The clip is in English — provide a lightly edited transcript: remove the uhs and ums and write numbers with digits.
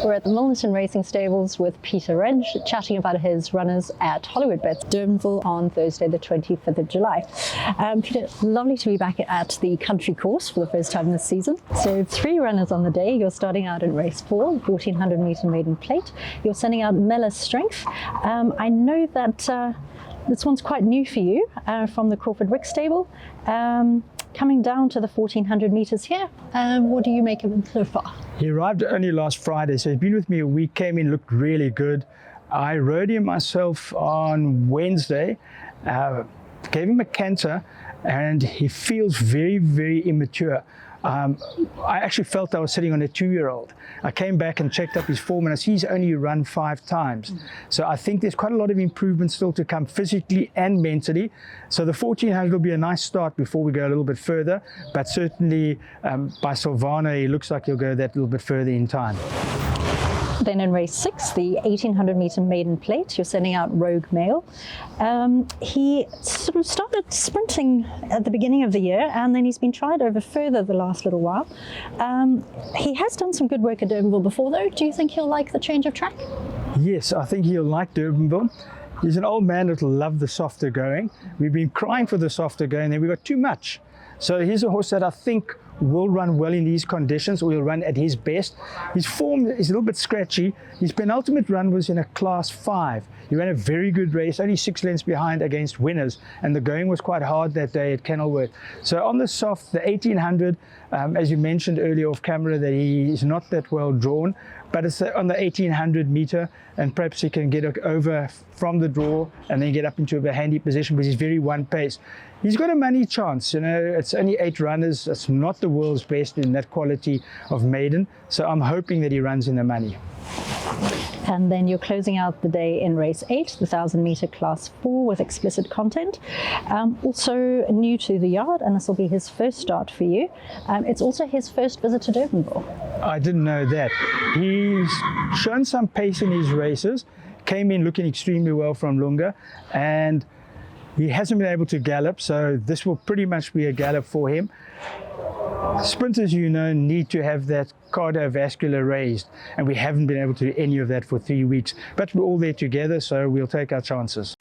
We're at the Milnerton Racing Stables with Peter Wrensch, chatting about his runners at Hollywood Bets Durbanville on Thursday the 25th of July. Peter, lovely to be back at the country course for the first time this season. So 3 runners on the day. You're starting out in race 4, 1400 metre maiden plate. You're sending out Mellor Strength. I know that this one's quite new for you from the Crawford Wick stable. Coming down to the 1400 metres here, what do you make of him so far? He arrived only last Friday, so he's been with me a week, came in, looked really good. I rode him myself on Wednesday, gave him a canter, and he feels very, very immature. I actually felt I was sitting on a 2-year-old. I came back and checked up his form, and I see he's only run 5 times. So I think there's quite a lot of improvement still to come physically and mentally. So the 1400 will be a nice start before we go a little bit further, but certainly by Silvana, he looks like he'll go that little bit further in time. Then in race 6, the 1800 metre maiden plate, you're sending out Rogue Male. He sort of started sprinting at the beginning of the year, and then he's been tried over further the last little while. He has done some good work at Durbanville before, though. Do you think he'll like the change of track? Yes, I think he'll like Durbanville. He's an old man that'll love the softer going. We've been crying for the softer going, and we got too much. So he's a horse that I think will run well in these conditions, or he'll run at his best. His form is a little bit scratchy. His penultimate run was in a class 5. He ran a very good race, only 6 lengths behind against winners, and the going was quite hard that day at Kenilworth. So on the soft, the 1800, as you mentioned earlier off camera, that he is not that well drawn, but it's on the 1800 meter, and perhaps he can get over from the draw and then get up into a handy position, because he's very one pace. He's got a money chance, you know, it's only 8 runners. It's not the world's best in that quality of maiden. So I'm hoping that he runs in the money. And then you're closing out the day in race 8, the 1000 metre class 4 with explicit content. Also new to the yard, and this will be his first start for you. It's also his first visit to Durbanville. I didn't know that. He's shown some pace in his races, came in looking extremely well from Lunga, and he hasn't been able to gallop, so this will pretty much be a gallop for him. Sprinters, you know, need to have that cardiovascular raised, and we haven't been able to do any of that for 3 weeks. But we're all there together, so we'll take our chances.